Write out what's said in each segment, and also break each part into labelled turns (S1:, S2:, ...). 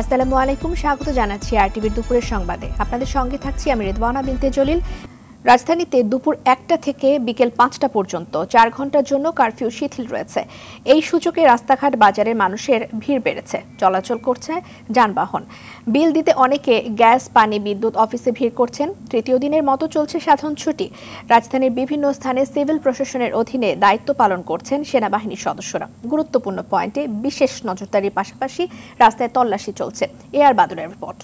S1: আসসালামু আলাইকুম, স্বাগত জানাচ্ছি আরটিভির দুপুরের সংবাদে। আপনাদের সঙ্গে থাকছি আমি রিদওয়ানা বিনতে জলিল। রাজধানীতে দুপুর 1টা থেকে বিকেল 5টা পর্যন্ত 4 ঘন্টার জন্য কারফিউ শিথিল রয়েছে। এই সূচকে রাস্তাঘাট বাজারের মানুষের ভিড় বেড়েছে, চলাচল করছে যানবাহন। বিল দিতে অনেকে গ্যাস, পানি, বিদ্যুৎ অফিসে ভিড় করছেন। তৃতীয় দিনের মতো চলছে সাধারণ ছুটি। রাজধানীর বিভিন্ন স্থানে সিভিল প্রশাসনের অধীনে দায়িত্ব পালন করছেন সেনাবাহিনীর সদস্যরা। গুরুত্বপূর্ণ পয়েন্টে বিশেষ নজরদারির পাশাপাশি রাস্তায় তল্লাশি চলছে। এআর বাদলের রিপোর্ট।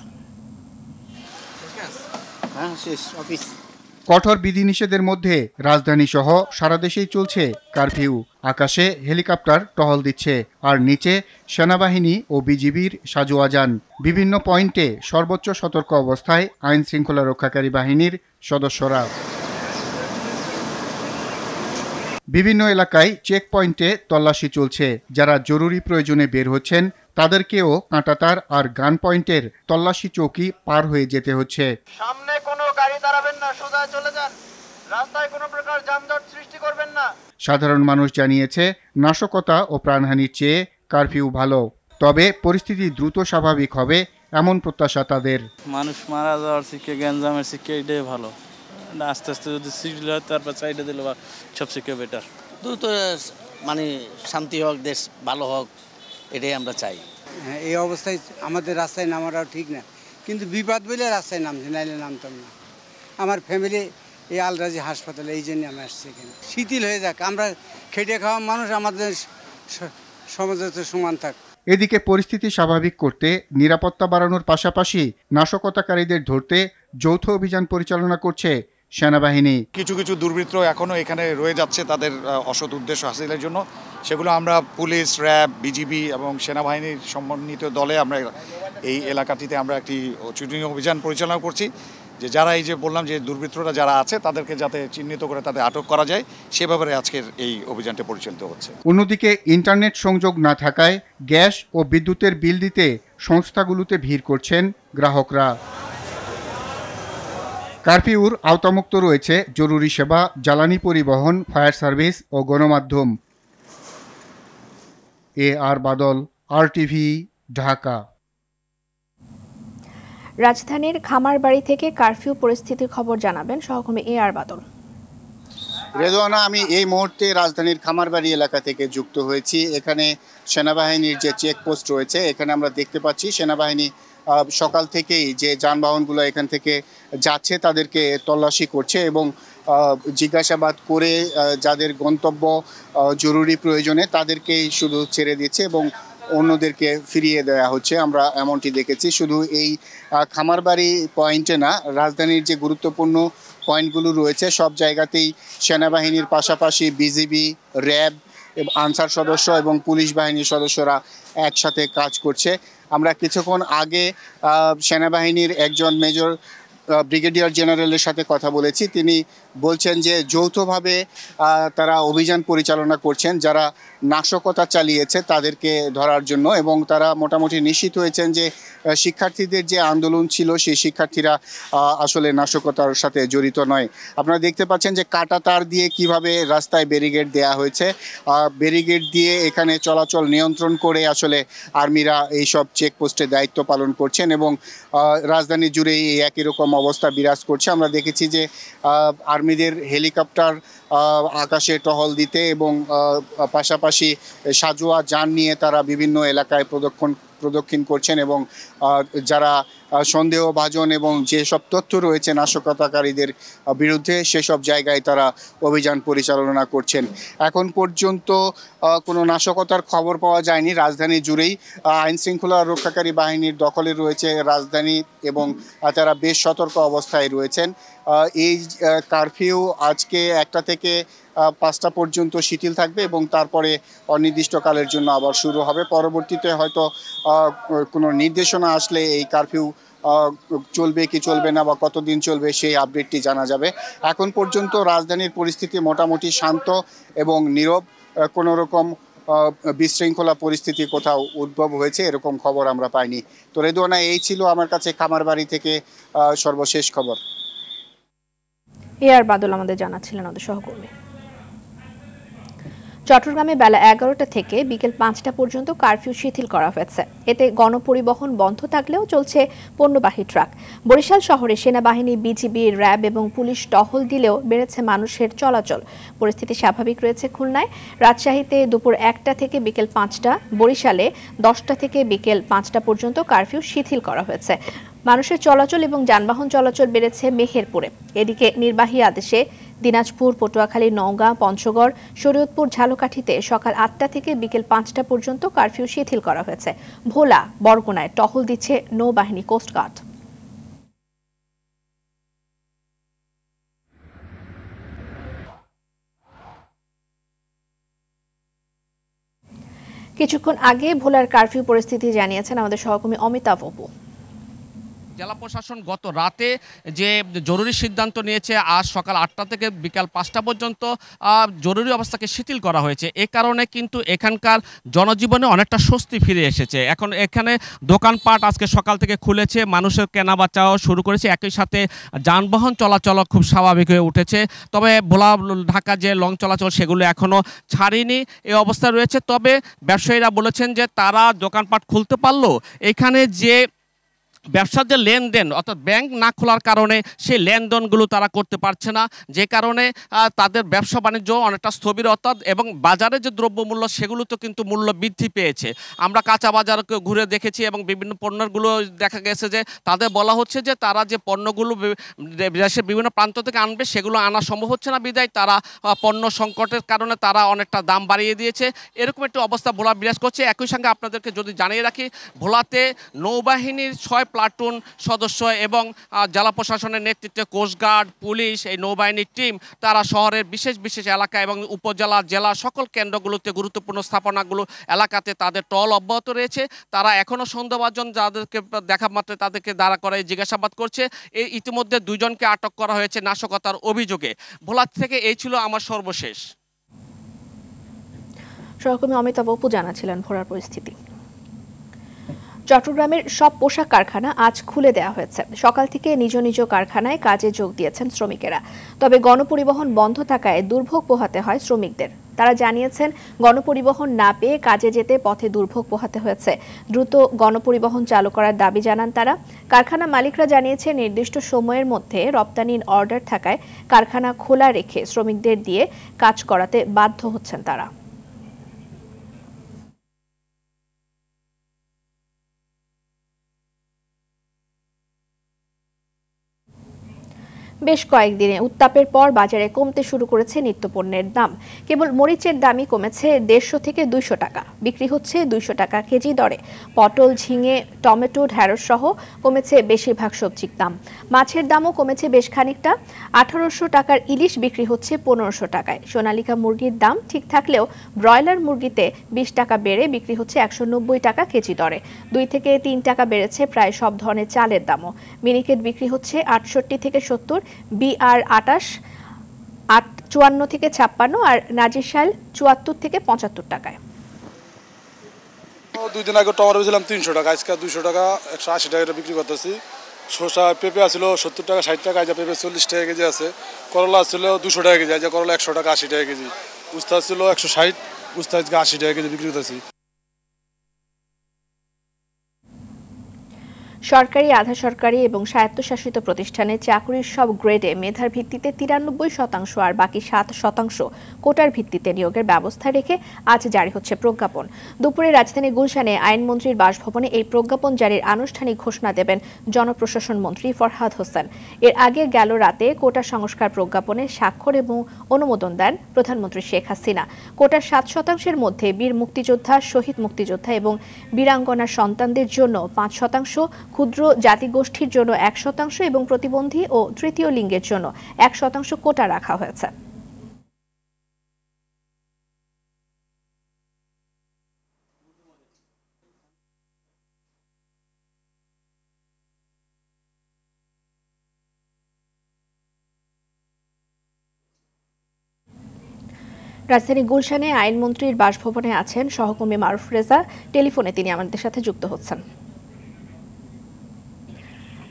S2: কঠোর বিধিনিষেধের মধ্যে রাজধানী সহ সারা দেশেই চলছে কারফিউ। আকাশে হেলিকপ্টার টহল দিচ্ছে, আর নিচে সেনাবাহিনী ও বিজিবির সাজোয়াজান। বিভিন্ন পয়েন্টে সর্বোচ্চ সতর্ক অবস্থায় আইন শৃঙ্খলা রক্ষাকারী বাহিনীর সদস্যরা। বিভিন্ন এলাকায় চেক পয়েন্টে তল্লাশি চলছে। যারা জরুরি প্রয়োজনে বের হচ্ছেন তাদেরকেও কাঁটাতার আর গান পয়েন্টের তল্লাশি চৌকি পার হয়ে যেতে হচ্ছে।
S3: সামনে কোনো গাড়ি দাঁড়াবেন না, সোজা চলে যান। রাস্তায় কোনো প্রকার যানজট সৃষ্টি করবেন না।
S2: সাধারণ মানুষ জানিয়েছে, নাশকতা ও প্রাণহানির চেয়ে কারফিউ ভালো। তবে পরিস্থিতি দ্রুত স্বাভাবিক হবে এমন প্রত্যাশা তাদের।
S4: মানুষ মারা যাওয়ার শিক্ষা, গ্যাঞ্জামের শিক্ষা এটাই ভালো। আস্তে আস্তে যদি সিডিল হয় তারপর সাইডে দিলে বা সবচেয়ে বেটার।
S5: দ্রুত মানে শান্তি হোক, দেশ ভালো হোক, এটাই আমরা চাই।
S6: এই অবস্থায় আমাদের রাস্তায় নামাটাও ঠিক না, কিন্তু বিপদ বলে রাস্তায় নামছি, নাইলে নামতাম না। আমার ফ্যামিলি এই আলরাজি হাসপাতালে, এই জন্য আমি আসছি এখানে। শিথিল হয়ে যাক, আমরা খেটে খাওয়া মানুষ, আমাদের সমাজে সমান থাক।
S2: এদিকে পরিস্থিতি স্বাভাবিক করতে নিরাপত্তা বাড়ানোর পাশাপাশি নাশকতাকারীদের ধরতে যৌথ অভিযান পরিচালনা করছে সেনাবাহিনী।
S7: কিছু কিছু দুর্বৃত্ত এখনও এখানে রয়ে যাচ্ছে তাদের অসৎ উদ্দেশ্য হাসিলের জন্য। সেগুলো আমরা পুলিশ, র্যাব, বিজিবি এবং সেনাবাহিনীর সমন্বিত দলে আমরা এই এলাকাটিতে আমরা একটি ছুটি অভিযান পরিচালনা করছি, যে যারা এই যে বললাম যে দুর্বৃত্তরা যারা আছে তাদেরকে যাতে চিহ্নিত করে তাদের আটক করা যায়, সে ব্যাপারে আজকের এই অভিযানটি পরিচালিত হচ্ছে।
S2: অন্যদিকে ইন্টারনেট সংযোগ না থাকায় গ্যাস ও বিদ্যুতের বিল দিতে সংস্থাগুলোতে ভিড় করছেন গ্রাহকরা। কারফিউর আওতামুক্ত রয়েছে জরুরি সেবা, জ্বালানি পরিবহন, ফায়ার সার্ভিস ও গণমাধ্যম। এআর বাদল, আরটিভি, ঢাকা।
S1: রাজধানীর খামারবাড়ি থেকে কারফিউ পরিস্থিতির খবর জানাবেন সহকর্মী এআর বাদল।
S8: রেদওয়ানা, আমি এই মুহূর্তে রাজধানীর খামারবাড়ি এলাকা থেকে যুক্ত হয়েছি। এখানে সেনাবাহিনীর যে চেকপোস্ট রয়েছে, এখানে আমরা দেখতে পাচ্ছি সেনাবাহিনী সকাল থেকেই যে যানবাহনগুলো এখান থেকে যাচ্ছে তাদেরকে তল্লাশি করছে এবং জিজ্ঞাসাবাদ করে যাদের গন্তব্য জরুরি প্রয়োজনে তাদেরকেই শুধু ছেড়ে দিচ্ছে এবং অন্যদেরকে ফিরিয়ে দেওয়া হচ্ছে। আমরা এমনটি দেখেছি। শুধু এই খামারবাড়ি পয়েন্টে না, রাজধানীর যে গুরুত্বপূর্ণ পয়েন্টগুলো রয়েছে সব জায়গাতেই সেনাবাহিনীর পাশাপাশি বিজিবি, র্যাব, আনসার সদস্য এবং পুলিশ বাহিনীর সদস্যরা একসাথে কাজ করছে। আমরা কিছুক্ষণ আগে সেনাবাহিনীর একজন মেজর ব্রিগেডিয়ার জেনারেলের সাথে কথা বলেছি। তিনি বলছেন যে যৌথভাবে তারা অভিযান পরিচালনা করছেন যারা নাশকতা চালিয়েছে তাদেরকে ধরার জন্য, এবং তারা মোটামুটি নিশ্চিত হয়েছেন যে শিক্ষার্থীদের যে আন্দোলন ছিল সেই শিক্ষার্থীরা আসলে নাশকতার সাথে জড়িত নয়। আপনারা দেখতে পাচ্ছেন যে কাঁটাতার দিয়ে কিভাবে রাস্তায় ব্যারিকেড দেয়া হয়েছে। ব্যারিকেড দিয়ে এখানে চলাচল নিয়ন্ত্রণ করে আসলে আর্মিরা এইসব চেকপোস্টে দায়িত্ব পালন করছেন এবং রাজধানী জুড়ে এই একই রকম অবস্থা বিরাজ করছে। আমরা দেখেছি যে আর্মিদের হেলিকপ্টার আকাশে টহল দিতে এবং পাশাপাশি সাজোয়া যান নিয়ে তারা বিভিন্ন এলাকায় প্রদক্ষিণ করছেন এবং যারা সন্দেহভাজন এবং যেসব তথ্য রয়েছে নাশকতাকারীদের বিরুদ্ধে সেসব জায়গায় তারা অভিযান পরিচালনা করছেন। এখন পর্যন্ত কোনো নাশকতার খবর পাওয়া যায়নি। রাজধানী জুড়েই আইন শৃঙ্খলা রক্ষাকারী বাহিনীর দখলে রয়েছে রাজধানী এবং তারা বেশ সতর্ক অবস্থায় রয়েছেন। এই কারফিউ আজকে 1টা থেকে 5টা পর্যন্ত শিথিল থাকবে এবং তারপরে অনির্দিষ্টকালের জন্য আবার শুরু হবে। পরবর্তীতে হয়তো কোনো নির্দেশনা আসলে এই কারফিউ চলবে কি চলবে না বা কতদিন চলবে সেই আপডেটটি জানা যাবে। এখন পর্যন্ত রাজধানীর পরিস্থিতি মোটামুটি শান্ত এবং নীরব। কোনো রকম বিশৃঙ্খলা পরিস্থিতি কোথাও উদ্ভব হয়েছে এরকম খবর আমরা পাইনি। তো রেদওয়ানা, এই ছিল আমার কাছে খামারবাড়ি থেকে সর্বশেষ খবর।
S1: এআর বাদল আমাদের জানাচ্ছিলেন আমাদের সহকর্মী। চট্টগ্রামে বেলা 11টা থেকে বিকেল 5টা পর্যন্ত কারফিউ শিথিল করা হয়েছে। এতে গণপরিবহন বন্ধ থাকলেও চলছে পণ্যবাহী ট্রাক। বরিশাল শহরে সেনাবাহিনী, বিজিবি, র্যাব এবং পুলিশ টহল দিলেও বেড়েছে মানুষের চলাচল। পরিস্থিতি স্বাভাবিক রয়েছে খুলনায়। রাজশাহীতে দুপুর 1টা থেকে বিকেল 5টা, বরিশালে 10টা থেকে বিকেল 5টা পর্যন্ত কারফিউ শিথিল করা হয়েছে। মানুষের চলাচল এবং যানবাহন চলাচল বেড়েছে মেহেরপুরে। এদিকে নির্বাহী আদেশে দিনাজপুর, পটুয়াখালী, নওগাঁ, পঞ্চগড়, শরীয়তপুর, ঝালকাঠিতে সকাল 8টা থেকে বিকেল 5টা পর্যন্ত কারফিউ শিথিল করা হয়েছে। ভোলা, বরগুনায় টহল দিচ্ছে নৌবাহিনী, কোস্টগার্ড। কিছুক্ষণ আগে ভোলার কারফিউ পরিস্থিতি জানিয়েছেন আমাদের সহকর্মী অমিতাভ অপু।
S9: জেলা প্রশাসন গত রাতে যে জরুরি সিদ্ধান্ত নিয়েছে, আজ সকাল 8টা থেকে বিকাল 5টা পর্যন্ত জরুরি অবস্থাকে শিথিল করা হয়েছে। এ কারণে কিন্তু এখানকার জনজীবনে অনেকটা স্বস্তি ফিরে এসেছে। এখন এখানে দোকানপাট আজকে সকাল থেকে খুলেছে, মানুষের কেনাবেচাও শুরু করেছে, একই সাথে যানবাহন চলাচল খুব স্বাভাবিক হয়ে উঠেছে। তবে ভোলা ঢাকা যে লং চলাচল সেগুলো এখনও ছাড়েনি, এই অবস্থা রয়েছে। তবে ব্যবসায়ীরা বলেছেন যে তারা দোকানপাট খুলতে পারলেও এখানে যে ব্যবসার যে লেনদেন, অর্থাৎ ব্যাংক না খোলার কারণে সেই লেনদেনগুলো তারা করতে পারছে না, যে কারণে তাদের ব্যবসা বাণিজ্য অনেকটা স্থবির, অর্থাৎ এবং বাজারে যে দ্রব্যমূল্য সেগুলোতে কিন্তু মূল্য বৃদ্ধি পেয়েছে। আমরা কাঁচা বাজারকে ঘুরে দেখেছি এবং বিভিন্ন পণ্যগুলো দেখা গেছে যে তাদের বলা হচ্ছে যে তারা যে পণ্যগুলো দেশের বিভিন্ন প্রান্ত থেকে আনবে সেগুলো আনা সম্ভব হচ্ছে না, বিধায় তারা পণ্য সংকটের কারণে তারা অনেকটা দাম বাড়িয়ে দিয়েছে। এরকম একটি অবস্থা ভোলা বিরাজ করছে। একই সঙ্গে আপনাদেরকে যদি জানিয়ে রাখি, ভোলাতে নৌবাহিনীর 6 প্লাটুন সদস্য এবং জেলা প্রশাসনের নেতৃত্বে কোস্টগার্ড, পুলিশ, এই নৌবাহিনীর টিম তারা শহরের বিশেষ বিশেষ এলাকা এবং উপজেলা, জেলা সকল কেন্দ্রগুলোতে গুরুত্বপূর্ণ স্থাপনাগুলো এলাকাতে তাদের টহল অব্যাহত রয়েছে। তারা এখনও সন্দেহভাজন যাদেরকে দেখা মাত্রে তাদেরকে দাঁড়া করায় জিজ্ঞাসাবাদ করছে। এই ইতিমধ্যে 2 জনকে আটক করা হয়েছে নাশকতার অভিযোগে। ভোলা থেকে এই ছিল আমার সর্বশেষ।
S1: সহকর্মী অমিতাভ অপু জানাছিলেন ভোলার পরিস্থিতি। চট্টগ্রামের সব পোশাক কারখানা আজ খুলে দেওয়া হয়েছে। সকাল থেকে নিজ নিজ কারখানায় কাজে যোগ দিয়েছেন শ্রমিকেরা। তবে গণপরিবহন বন্ধ থাকায় দুর্ভোগ পোহাতে হয় শ্রমিকদের। তারা জানিয়েছেন, গণপরিবহন না পেয়ে কাজে যেতে পথে দুর্ভোগ পোহাতে হয়েছে। দ্রুত গণপরিবহন চালু করার দাবি জানান তারা। কারখানা মালিকরা জানিয়েছে, নির্দিষ্ট সময়ের মধ্যে রপ্তানির অর্ডার থাকায় কারখানা খোলা রেখে শ্রমিকদের দিয়ে কাজ করাতে বাধ্য হচ্ছেন তারা। বেশ কয়েকদিনে উত্তাপের পর বাজারে কমতে শুরু করেছে নিত্যপণ্যের দাম। কেবল মরিচের দামই কমেছে 150 থেকে 200 টাকা, বিক্রি হচ্ছে 200 টাকা কেজি দরে। পটল, ঝিঙে, টমেটো, ঢেঁড়স সহ কমেছে বেশিরভাগ সবজির দাম। মাছের দামও কমেছে বেশ খানিকটা। 1800 টাকার ইলিশ বিক্রি হচ্ছে 1500 টাকায়। সোনালিকা মুরগির দাম ঠিক থাকলেও ব্রয়লার মুরগিতে 20 টাকা বেড়ে বিক্রি হচ্ছে 190 টাকা কেজি দরে। 2 থেকে 3 টাকা বেড়েছে প্রায় সব ধরনের চালের দামও। মিনিকেট বিক্রি হচ্ছে 68 থেকে 70, BR 28 54 থেকে 56 আর নাজিরশাল 74 থেকে 75 টাকায়।
S10: 2 দিন আগে টমেটো ছিলাম 300 টাকা, আজকে 200 টাকা 180 টাকা বিক্রি করতেছি। শসা, পেঁপে আছিল 70 টাকা 60 টাকা, আজ পেঁপে 40 টাকা কেজি আছে। করলা ছিল 200 টাকা কেজি, আজ করলা 100 টাকা 80 টাকা কেজি। উস্তা ছিল 160, উস্তা আজকে 80 টাকা কেজি বিক্রি করতেছি।
S1: সরকারি, আধা সরকারি এবং স্বায়ত্তশাসিত প্রতিষ্ঠানে চাকরির সব গ্রেডে মেধার ভিত্তিতে 93% আর বাকি 7% কোটার ভিত্তিতে নিয়োগের ব্যবস্থা রেখে আজ জারি হচ্ছে প্রজ্ঞাপন। দুপুরে রাজধানী গুলশানে আইনমন্ত্রীর বাসভবনে এই প্রজ্ঞাপন জারির আনুষ্ঠানিক ঘোষণা দেবেন জনপ্রশাসন মন্ত্রী ফরহাদ হোসেন। এর আগে গেল রাতে কোটা সংস্কার প্রজ্ঞাপনে স্বাক্ষর এবং অনুমোদন দেন প্রধানমন্ত্রী শেখ হাসিনা। কোটার 7% মধ্যে বীর মুক্তিযোদ্ধা, শহীদ মুক্তিযোদ্ধা এবং বীরাঙ্গনার সন্তানদের জন্য 5%, ক্ষুদ্র জাতিগোষ্ঠীর জন্য 1% এবং প্রতিবন্ধী ও তৃতীয় লিঙ্গের জন্য 1% কোটা রাখা হয়েছে। রাজধানী গুলশানে আইনমন্ত্রীর বাসভবনে আছেন সহকর্মী মারুফ রেজা। টেলিফোনে তিনি আমাদের সাথে যুক্ত হচ্ছেন।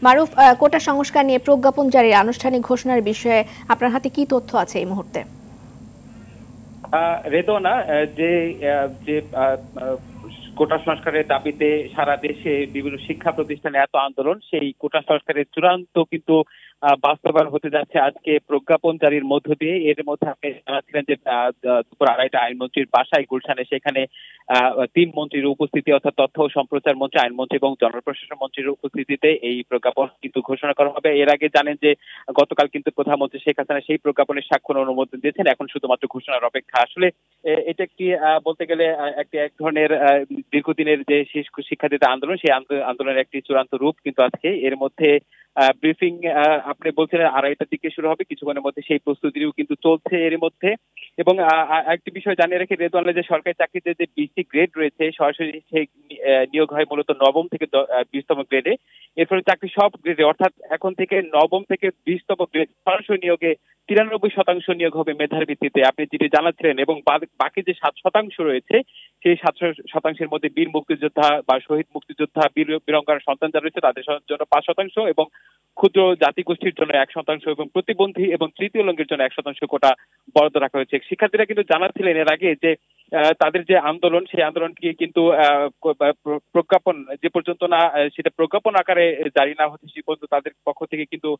S1: মারুফ, কোটা সংস্কার নিয়ে প্রজ্ঞাপন জারির আনুষ্ঠানিক ঘোষণার বিষয়ে আপনার হাতে কি তথ্য আছে এই মুহূর্তে?
S11: রেদনা যে যে কোটা সংস্কারের দাবিতে সারা দেশে বিভিন্ন শিক্ষা প্রতিষ্ঠানে এত আন্দোলন, সেই কোটা সংস্কারের চূড়ান্ত কিন্তু বাস্তবায়ন হতে যাচ্ছে আজকে প্রজ্ঞাপন জারির মধ্য দিয়ে। এর মধ্যে আপনি জানাচ্ছিলেন যে দুপুর 2:30 আইনমন্ত্রীর বাসায় গুলশানে, সেখানে 3 মন্ত্রীর উপস্থিতি, অর্থাৎ তথ্য ও সম্প্রচার মন্ত্রী, আইনমন্ত্রী এবং জনপ্রশাসন মন্ত্রীর উপস্থিতিতে এই প্রজ্ঞাপন কিন্তু ঘোষণা করা হবে। এর আগে জানেন যে গতকাল কিন্তু প্রধানমন্ত্রী শেখ হাসিনা সেই প্রজ্ঞাপনের স্বাক্ষর অনুমোদন দিয়েছেন, এখন শুধুমাত্র ঘোষণার অপেক্ষা। আসলে এটা একটি বলতে গেলে এক ধরনের দীর্ঘদিনের যে শিক্ষার্থীদের আন্দোলন, সেই আন্দোলনের একটি চূড়ান্ত রূপ কিন্তু আজকে। এর মধ্যে ব্রিফিং আপনি বলছিলেন 2:30টার দিকে শুরু হবে, কিছুক্ষণের মধ্যে সেই প্রস্তুতিও কিন্তু চলছে এর মধ্যে। এবং একটি বিষয় জানিয়ে রেখে রেদওয়ানা, যে সরকারি চাকরিতে যে 20টি গ্রেড রয়েছে, সরাসরি সেই নিয়োগ হয় মূলত 9ম থেকে 20তম গ্রেডে। এর ফলে চাকরি সব গ্রেডে, অর্থাৎ এখন থেকে 9ম থেকে 20তম গ্রেড সরাসরি নিয়োগে 93% নিয়োগ হবে মেধার ভিত্তিতে, আপনি যেটি জানাচ্ছিলেন। এবং বাকি যে 7% রয়েছে, সেই 7%-এর মধ্যে বীর মুক্তিযোদ্ধা বা শহীদ মুক্তিযোদ্ধা, বীরাঙ্গনার সন্তান যারা রয়েছে তাদের জন্য 5% এবং ক্ষুদ্র জাতিগোষ্ঠীর জন্য 1% এবং প্রতিবন্ধী এবং তৃতীয় লিঙ্গের জন্য 1% কোটা বরাদ্দ রাখা হয়েছে। শিক্ষার্থীরা কিন্তু জানাচ্ছিলেন এর আগে যে তাদের যে আন্দোলন, সেই আন্দোলনকে কিন্তু প্রজ্ঞাপন যে পর্যন্ত না, সেটা প্রজ্ঞাপন আকারে জারি না হচ্ছে সে পর্যন্ত তাদের পক্ষ থেকে কিন্তু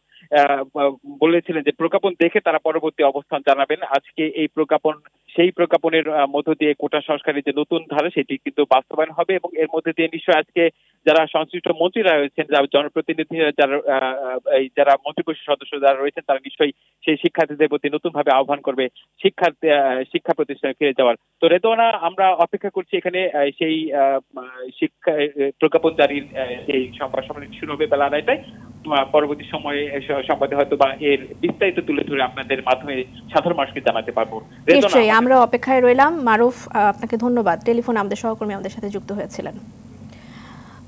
S11: বলেছিলেন যে প্রজ্ঞাপন দেখে তারা পরবর্তী অবস্থান জানাবেন। আজকে এই প্রজ্ঞাপন, সেই প্রজ্ঞাপনের মধ্য দিয়ে কোটা সংস্কারের যে নতুন ধারা, সেটি কিন্তু বাস্তবায়ন হবে। এবং এর মধ্যে দিয়ে নিশ্চয়ই আজকে যারা সংশ্লিষ্ট মন্ত্রীরা রয়েছেন, যারা জনপ্রতিনিধিরা, যারা মন্ত্রিপরিষদ সদস্য যারা রয়েছেন, তারা নিশ্চয়ই সেই শিক্ষার্থীদের প্রতি নতুন ভাবে আহ্বান করবে শিক্ষা প্রতিষ্ঠানে ফিরে যাওয়ার। তো রেদওয়ানা, আমরা অপেক্ষা করছি এখানে সেই শিক্ষা প্রজ্ঞাপন জারির এই সংবাদ সম্মেলন শুরু হবে বেলা 2:30টায়। পরবর্তী সময়ে সংবাদে হয়তো বা এর বিস্তারিত তুলে ধরে আপনাদের মাধ্যমে সাধারণ মানুষকে জানাতে পারবো।
S1: নিশ্চয়ই আমরা অপেক্ষায় রইলাম। মারুফ, আপনাকে ধন্যবাদ। টেলিফোনে আমাদের সহকর্মী আমাদের সাথে যুক্ত হয়েছিলেন।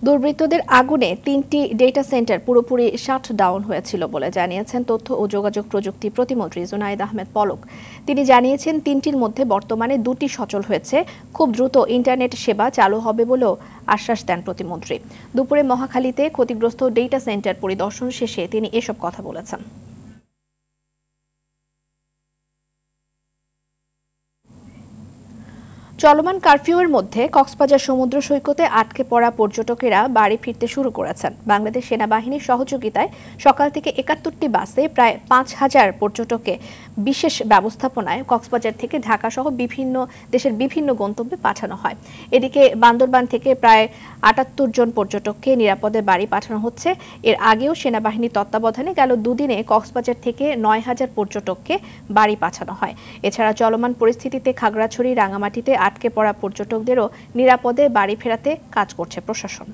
S1: দুর্বৃত্তদের আগুনে 3টি ডেটা সেন্টার পুরোপুরি শাট ডাউন হয়েছিল বলে জানিয়েছেন তথ্য ও যোগাযোগ প্রযুক্তি প্রতিমন্ত্রী জুনায়েদ আহমেদ পলক। তিনি জানিয়েছেন 3টির মধ্যে বর্তমানে 2টি সচল হয়েছে, খুব দ্রুত ইন্টারনেট সেবা চালু হবে বলেও আশ্বাস দেন প্রতিমন্ত্রী। দুপুরে মহাখালীতে ক্ষতিগ্রস্ত ডেটা সেন্টার পরিদর্শন শেষে তিনি এসব কথা বলেছেন। চলমান কারফিউয়ের মধ্যে কক্সবাজার সমুদ্র সৈকতে আটকে পড়া পর্যটকেরা বাড়ি ফিরতে শুরু করেছেন। বাংলাদেশ সেনাবাহিনীর সহযোগিতায় সকাল থেকে 71টি বাসে প্রায় 5000 পর্যটককে বিশেষ ব্যবস্থাপনায় কক্সবাজার থেকে ঢাকা সহ দেশের বিভিন্ন গন্তব্যে পাঠানো হয়। এদিকে বান্দরবান থেকে প্রায় 78 জন পর্যটককে নিরাপদে বাড়ি পাঠানো হচ্ছে। এর আগেও সেনাবাহিনীর তত্ত্বাবধানে গেল দুদিনে কক্সবাজার থেকে 9000 পর্যটককে বাড়ি পাঠানো হয়। এছাড়া চলমান পরিস্থিতিতে খাগড়াছড়ি, রাঙামাটিতে আটকে পড়া পর্যটকদেরও নিরাপদে বাড়ি ফেরাতে কাজ করছে প্রশাসন।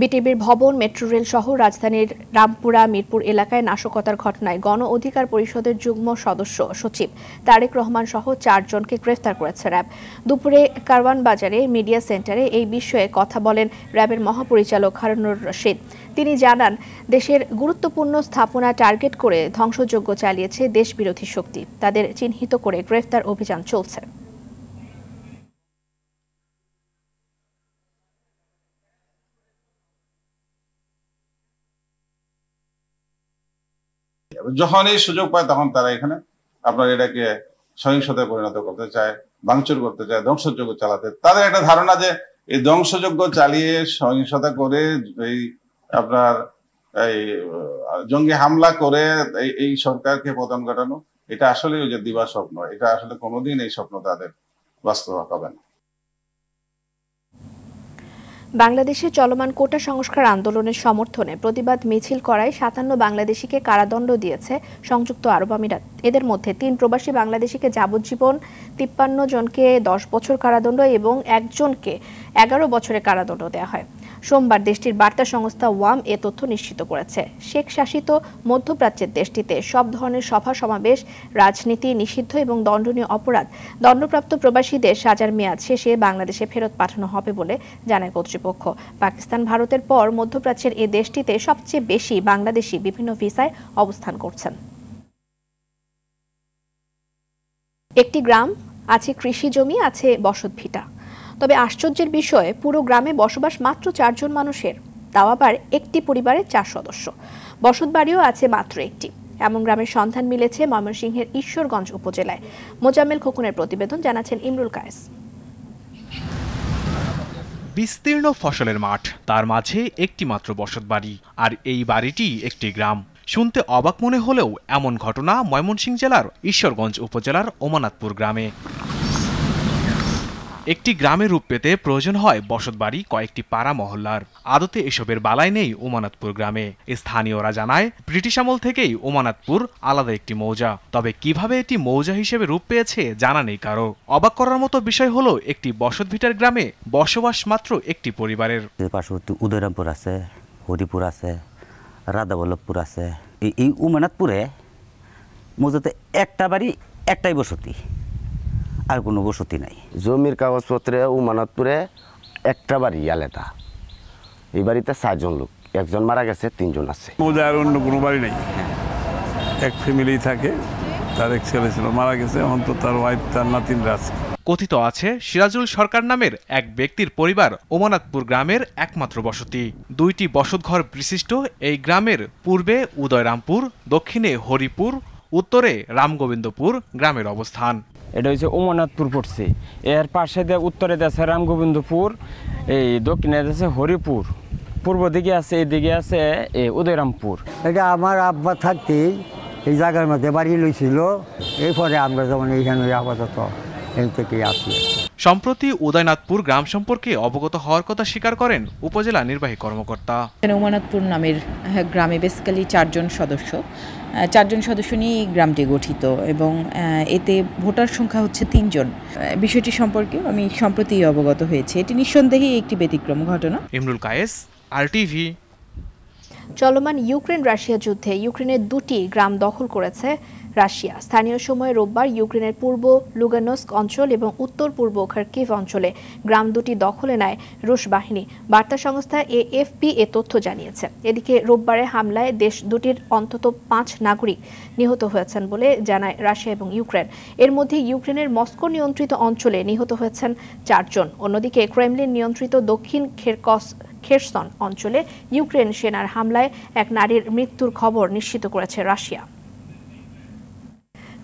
S1: বিটিভির ভবন, মেট্রো রেল সহ রাজধানীর রামপুরা, মিরপুর এলাকায় নাশকতার ঘটনায় গণ অধিকার পরিষদের যুগ্ম সদস্য সচিব তারেক রহমান সহ 4 জনকে গ্রেফতার করেছে র্যাব। দুপুরে কারওয়ান বাজারে মিডিয়া সেন্টারে এই বিষয়ে কথা বলেন র্যাবের মহাপরিচালক হারুনুর রশিদ। তিনি জানান, দেশের গুরুত্বপূর্ণ স্থাপনা টার্গেট করে ধ্বংসযজ্ঞ চালিয়েছে দেশবিরোধী শক্তি। তাদের চিহ্নিত করে গ্রেফতার অভিযান চলছে।
S12: যখনই সুযোগ পায় তখন তারা এখানে আপনার এটাকে সহিংসতায় পরিণত করতে চায়, ভাঙচুর করতে চায়, ধ্বংসযজ্ঞ চালাতে। তাদের একটা ধারণা যে এই ধ্বংসযজ্ঞ চালিয়ে সহিংসতা করে এই আপনার এই জঙ্গি হামলা করে এই সরকারকে পতন ঘটানো, এটা আসলে ওই যে দিবা স্বপ্ন, এটা আসলে কোনোদিন এই স্বপ্ন তাদের বাস্তব হবে না।
S1: বাংলাদেশে চলমান কোটা সংস্কার আন্দোলনের সমর্থনে প্রতিবাদ মিছিল করায় 57 বাংলাদেশিকে কারাদণ্ড দিয়েছে সংযুক্ত আরব আমিরাত। এদের মধ্যে 3 প্রবাসী বাংলাদেশিকে যাবজ্জীবন, 53 জনকে 10 বছর কারাদণ্ড এবং 1 জনকে 11 বছরের কারাদণ্ড দেওয়া হয়। সোমবার দেশটির বার্তা সংস্থা ওয়াম এ তথ্য নিশ্চিত করেছে। শেখ শাসিত মধ্যপ্রাচ্যের দেশটিতে সব ধরনের সভা সমাবেশ, রাজনীতি নিষিদ্ধ এবং দণ্ডনীয় অপরাধ। দণ্ডপ্রাপ্ত প্রবাসীদের সাজার মেয়াদ শেষে বাংলাদেশে ফেরত পাঠানো হবে বলে জানায় কর্তৃপক্ষ। পাকিস্তান, ভারতের পর মধ্যপ্রাচ্যের এই দেশটিতে সবচেয়ে বেশি বাংলাদেশি বিভিন্ন ভিসায় অবস্থান করছেন। একটি গ্রাম, আছে কৃষি জমি, আছে বসতভিটা। তবে আশ্চর্যের বিষয়, পুরো গ্রামে বসবাস মাত্র 4 জন মানুষের। তাও আবার একটি পরিবারের 4 সদস্য। বসতবাড়িও আছে মাত্র একটি। এমন গ্রামের সন্ধান মিলেছে ময়মনসিংহের ঈশ্বরগঞ্জ উপজেলায়। মোজাম্মেল খোকনের প্রতিবেদন, জানাচ্ছেন ইমরুল কায়েস।
S13: বিস্তীর্ণ ফসলের মাঠ, তার মাঝে একটি মাত্র বসতবাড়ি, আর এই বাড়িটি একটি গ্রাম। শুনতে অবাক মনে হলেও এমন ঘটনা ময়মনসিংহ জেলার ঈশ্বরগঞ্জ উপজেলার ওমানাতপুর গ্রামে। একটি গ্রামের রূপ পেতে প্রয়োজন হয় বসতবাড়ি কয়েকটি পাড়া মহল্লার। আদতে এসবের বালাই নেই ওমানাতপুর গ্রামে। স্থানীয়রা জানায়, ব্রিটিশ আমল থেকেই ওমানাতপুর আলাদা একটি মৌজা। তবে কিভাবে এটি মৌজা হিসেবে রূপ পেয়েছে জানা নেই কারো। অবাক করার মতো বিষয় হলো, একটি বসতভিটার গ্রামে বসবাস মাত্র একটি পরিবারের।
S14: পার্শ্ববর্তী উদয়রামপুর আছে, হরিপুর আছে, রাধাবল্লভপুর আছে। এই ওমানাতপুরে মৌজাতে একটা বাড়ি, একটাই বসতি, আর কোনো বসতি নাই।
S15: জমির কাগজপত্রে ওমানাতপুরে একটা বাড়ি আলাদা। এই বাড়িতে 4 জন লোক, একজন মারা গেছে, 3 জন আছে।
S16: মৌজার অন্য কোনো বাড়ি নেই, এক ফ্যামিলি থাকে। তার এক ছেলে ছিল, মারা গেছে, অন্তত তার ওয়াইফ, তার নাতিনরা আছে।
S13: কথিত আছে, সিরাজুল সরকার নামের এক ব্যক্তির পরিবার ওমানাতপুর গ্রামের একমাত্র বসতি। 2টি বসতঘর বিশিষ্ট এই গ্রামের পূর্বে উদয়রামপুর, দক্ষিণে হরিপুর, উত্তরে রামগোবিন্দপুর গ্রামের অবস্থান।
S17: এটা হচ্ছে ওমানাতপুর পড়ছে, এর পাশে উত্তরে আছে রামগোবিন্দপুর, এই দক্ষিণে আছে হরিপুর, পূর্ব দিকে আছে, এদিকে আছে উদয়রামপুর।
S18: এটা আমার আব্বা থাকতে এই জায়গার মধ্যে বাড়ি লইছিল, এরপরে আমরা যেমন এইখানে আপাতত এই থেকেই আসি।
S13: সম্প্রতি উদয়নাথপুর গ্রাম সম্পর্কে অবগত হওয়ার কথা স্বীকার করেন উপজেলা নির্বাহী কর্মকর্তা।
S19: ওমানাতপুর নামের গ্রামে বেসিক্যালি 4 জন সদস্য, 4 জন সদস্য নিয়ে গগ্রামটি গঠিত এবং এতে ভোটার সংখ্যা হচ্ছে 3 জন। বিষয়টি সম্পর্কে আমি সম্প্রতি অবগত হয়েছি। এটি নিঃসন্দেহে একটি ব্যতিক্রম ঘটনা।
S13: ইমরুল কায়েস, RTV।
S1: চলমান ইউক্রেন রাশিয়া যুদ্ধে ইউক্রেনের 2টি গ্রাম দখল করেছে রাশিয়া। স্থানীয় সময় রোববার ইউক্রেনের পূর্ব লুগানস্ক অঞ্চল এবং উত্তর পূর্ব খার্কিভ অঞ্চলে গ্রাম 2টি দখলে নেয় রুশ বাহিনী। বার্তা সংস্থা AFP এ তথ্য জানিয়েছে। এদিকে রোববারের হামলায় দেশ দুটির অন্তত 5 নাগরিক নিহত হয়েছেন বলে জানায় রাশিয়া এবং ইউক্রেন। এর মধ্যে ইউক্রেনের মস্কো নিয়ন্ত্রিত অঞ্চলে নিহত হয়েছেন 4 জন। অন্যদিকে ক্রেমলিন নিয়ন্ত্রিত দক্ষিণ খেরসন অঞ্চলে ইউক্রেন সেনার হামলায় এক নারীর মৃত্যুর খবর নিশ্চিত করেছে রাশিয়া।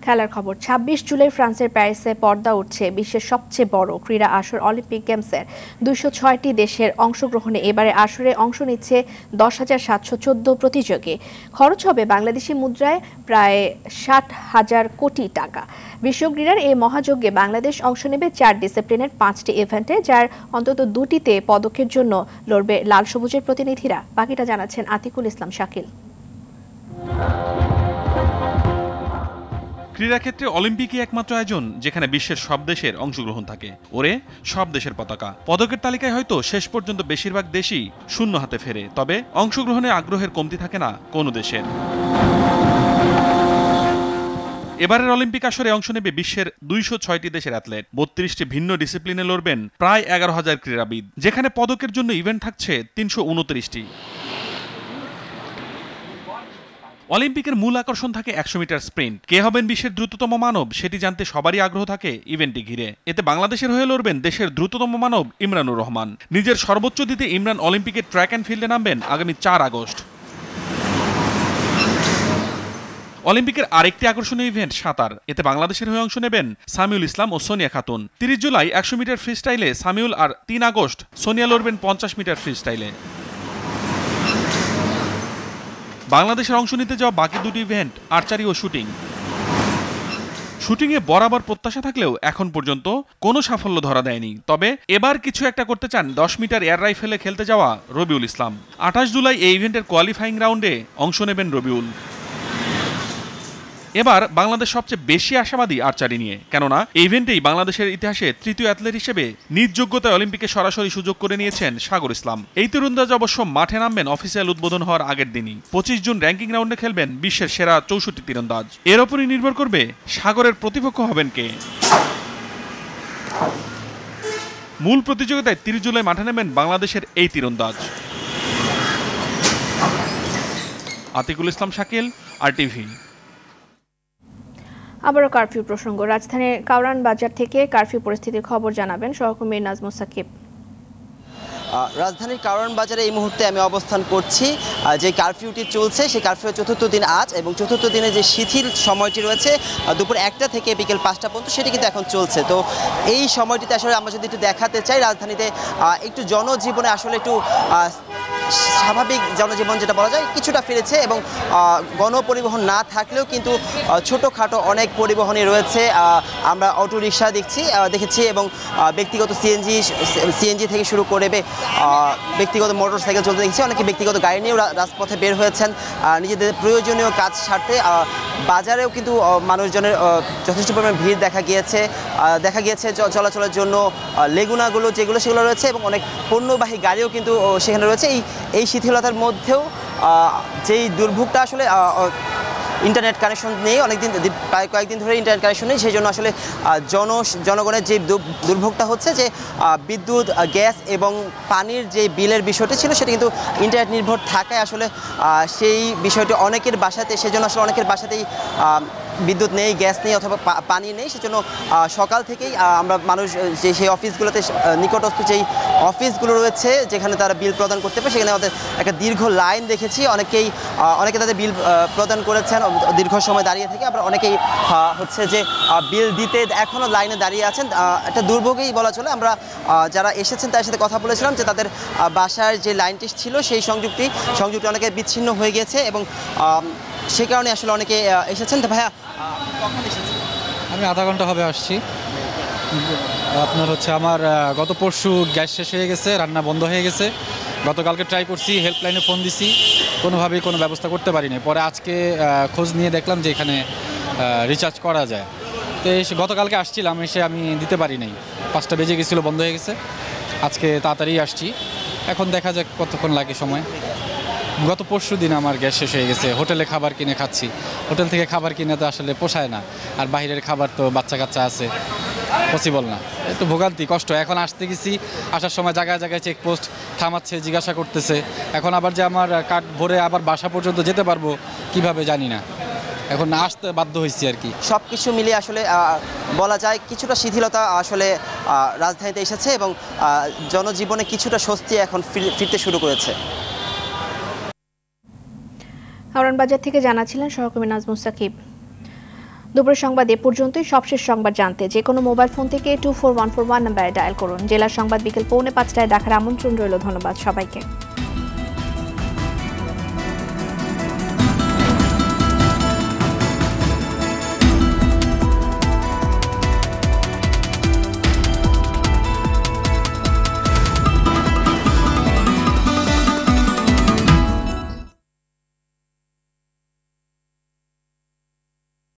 S1: খেলার খবর, 26 জুলাই ফ্রান্সের প্যারিসে পর্দা উঠছে বিশ্বের সবচেয়ে বড় ক্রীড়া আসর অলিম্পিক গেমসের। 206টি দেশের অংশগ্রহণে এবারে আসরে অংশ নিচ্ছে 10,714 প্রতিযোগী। খরচ হবে বাংলাদেশি মুদ্রায় প্রায় 60,000 কোটি টাকা। বিশ্ব ক্রীড়ার এই মহাযজ্ঞে বাংলাদেশ অংশ নেবে 4 ডিসিপ্লিনের 5টি ইভেন্টে, যার অন্তত 2টিতে পদকের জন্য লড়বে লাল সবুজের প্রতিনিধিরা। বাকিটা জানাচ্ছেন আতিকুল ইসলাম শাকিল।
S20: ক্রীড়াক্ষেত্রে অলিম্পিকই একমাত্র আয়োজন যেখানে বিশ্বের সব দেশের অংশগ্রহণ থাকে। ওরে সব দেশের পতাকা। পদকের তালিকায় হয়তো শেষ পর্যন্ত বেশিরভাগ দেশই শূন্য হাতে ফেরে, তবে অংশগ্রহণে আগ্রহের কমতি থাকে না কোনো দেশের। এবারের অলিম্পিক আসরে অংশ নেবে বিশ্বের 206টি দেশের অ্যাথলেট। 32টি ভিন্ন ডিসিপ্লিনে লড়বেন প্রায় 11,000 ক্রীড়াবিদ, যেখানে পদকের জন্য ইভেন্ট থাকছে 329টি। অলিম্পিকের মূল আকর্ষণ থাকে 100 মিটার স্প্রিন্ট। কে হবেন বিশ্বের দ্রুততম মানব সেটি জানতে সবারই আগ্রহ থাকে ইভেন্টটি ঘিরে। এতে বাংলাদেশের হয়ে লড়বেন দেশের দ্রুততম মানব ইমরানুর রহমান। নিজের সর্বোচ্চ দিতে ইমরান অলিম্পিকের ট্র্যাক অ্যান্ড ফিল্ডে নামবেন আগামী 4 আগস্ট। অলিম্পিকের আরেকটি আকর্ষণীয় ইভেন্ট সাঁতার। এতে বাংলাদেশের হয়ে অংশ নেবেন সামিউল ইসলাম ও সোনিয়া খাতুন। 30 জুলাই 100 মিটার ফ্রি স্টাইলে সামিউল, আর 3 আগস্ট সোনিয়া লড়বেন 50 মিটার ফ্রি স্টাইলে। বাংলাদেশের অংশ নিতে যাওয়া বাকি 2টি ইভেন্ট আর্চারি ও শুটিং। শুটিংয়ে বরাবর প্রত্যাশা থাকলেও এখন পর্যন্ত কোনো সাফল্য ধরা দেয়নি, তবে এবার কিছু একটা করতে চান 10 মিটার এয়ার রাইফেলে খেলতে যাওয়া রবিউল ইসলাম। 28 জুলাই এই ইভেন্টের কোয়ালিফাইং রাউন্ডে অংশ নেবেন রবিউল। এবার বাংলাদেশ সবচেয়ে বেশি আশাবাদী আর্চারি নিয়ে, কেননা এই ইভেন্টেই বাংলাদেশের ইতিহাসে 3য় অ্যাথলেট হিসেবে নিজ যোগ্যতায় অলিম্পিকে সরাসরি সুযোগ করে নিয়েছেন সাগর ইসলাম। এই তীরন্দাজ অবশ্য মাঠে নামবেন অফিসিয়াল উদ্বোধন হওয়ার আগের দিনই। 25 জুন র্যাঙ্কিং রাউন্ডে খেলবেন বিশ্বের সেরা 64 তীরন্দাজ। এর ওপরই নির্ভর করবে সাগরের প্রতিপক্ষ হবেন কে। মূল প্রতিযোগিতায় 30 জুলাই মাঠে নেবেন বাংলাদেশের এই তীরন্দাজ। আতিকুল ইসলাম শাকিল, RTV।
S1: আবারও কারফিউ প্রসঙ্গ, রাজধানীর কাউরান বাজার থেকে কারফিউ পরিস্থিতির খবর জানাবেন সহকর্মী নাজমুস সাকিব।
S21: রাজধানীর কারওয়ান বাজারে এই মুহূর্তে আমি অবস্থান করছি। যে কারফিউটি চলছে সেই কারফিউ চতুর্থ দিন আজ, এবং চতুর্থ দিনে যে শিথিল সময়টি রয়েছে দুপুর 1টা থেকে বিকেল 5টা পর্যন্ত, সেটি কিন্তু এখন চলছে। তো এই সময়টিতে আসলে আমরা যদি একটু দেখাতে চাই, রাজধানীতে একটু জনজীবনে আসলে একটু স্বাভাবিক জনজীবন যেটা বলা যায় কিছুটা ফিরেছে, এবং গণপরিবহন না থাকলেও কিন্তু ছোটোখাটো অনেক পরিবহনই রয়েছে। আমরা অটো রিক্সা দেখেছি, এবং ব্যক্তিগত সিএনজি থেকে শুরু করে ব্যক্তিগত মোটর সাইকেল চলতে দেখেছি। অনেকে ব্যক্তিগত গাড়ি নিয়েও রাজপথে বের হয়েছেন নিজেদের প্রয়োজনীয় কাজ সারতে। বাজারেও কিন্তু মানুষজনের যথেষ্ট পরিমাণ ভিড় দেখা গিয়েছে চলাচলের জন্য। লেগুনাগুলো সেগুলো রয়েছে, এবং অনেক পণ্যবাহী গাড়িও কিন্তু সেখানে রয়েছে। এই শিথিলতার মধ্যেও যেই দুর্ভোগটা আসলে ইন্টারনেট কানেকশন নেই, প্রায় কয়েকদিন ধরে ইন্টারনেট কানেকশন নেই, সেই জন্য আসলে জনগণের যে দুর্ভোগটা হচ্ছে যে বিদ্যুৎ, গ্যাস এবং পানির যে বিলের বিষয়টি ছিল সেটা কিন্তু ইন্টারনেট নির্ভর থাকায় আসলে সেই বিষয়টি অনেকের বাসাতেই বিদ্যুৎ নেই, গ্যাস নেই অথবা পানি নেই। সেজন্য সকাল থেকেই আমরা মানুষ যে সেই অফিসগুলোতে নিকটস্থ যেই অফিসগুলো রয়েছে যেখানে তারা বিল প্রদান করতে পারে, সেখানে আমাদের একটা দীর্ঘ লাইন দেখেছি। অনেকে তাদের বিল প্রদান করেছেন দীর্ঘ সময় দাঁড়িয়ে থেকে। আবার অনেকেই হচ্ছে যে বিল দিতে এখনও লাইনে দাঁড়িয়ে আছেন। একটা দুর্ভোগই বলা চলে। আমরা যারা এসেছেন তাদের সাথে কথা বলেছিলাম যে তাদের বাসার যে লাইনটি ছিল সেই সংযুক্তি অনেকে বিচ্ছিন্ন হয়ে গেছে, এবং সেই কারণে আসলে অনেকে এসেছেন। তো ভাইয়া কখন এসেছেন?
S22: আমি আধা ঘন্টা হবে আসছি। আপনার হচ্ছে আমার গত পরশু গ্যাস শেষ হয়ে গেছে, রান্না বন্ধ হয়ে গেছে। গতকালকে ট্রাই করছি, হেল্পলাইনে ফোন দিছি, কোনোভাবেই কোনো ব্যবস্থা করতে পারিনি। পরে আজকে খোঁজ নিয়ে দেখলাম যে এখানে রিচার্জ করা যায়। তো গতকালকে আসছিলাম, এসে আমি দিতে পারি নাই, 5টা বেজে গেছিলো, বন্ধ হয়ে গেছে। আজকে তাড়াতাড়ি আসছি, এখন দেখা যাক কতক্ষণ লাগে সময়। গত পরশু দিন আমার গ্যাস শেষ হয়ে গেছে, হোটেলে খাবার কিনে খাচ্ছি। হোটেল থেকে খাবার কিনে তো আসলে পোষায় না, আর বাইরের খাবার তো বাচ্চা কাচ্চা আছে, পসিবল না। একটু ভোগান্তি, কষ্ট। এখন আসতে গেছি, আসার সময় জায়গায় জায়গায় চেকপোস্ট থামাচ্ছে, জিজ্ঞাসা করতেছে। এখন আবার যে আমার কার্ড ভরে আবার বাসা পর্যন্ত যেতে পারবো কিভাবে জানি না, এখন আসতে বাধ্য হয়েছি আর কি।
S21: সব কিছু মিলিয়ে আসলে বলা যায় কিছুটা শিথিলতা আসলে রাজধানীতে এসেছে, এবং জনজীবনে কিছুটা স্বস্তি এখন ফিরতে শুরু করেছে।
S1: কারওয়ান বাজার থেকে জানাচ্ছিলেন সহকর্মী নাজমুস সাকিব। দুপুরের সংবাদ এ পর্যন্তই। সবশেষ সংবাদ জানতে যে কোনো মোবাইল ফোন থেকে 24141 নম্বরে ডায়াল করুন। জেলার সংবাদ বিকেল 4:45টায় দেখার আমন্ত্রণ রইল। ধন্যবাদ সবাইকে।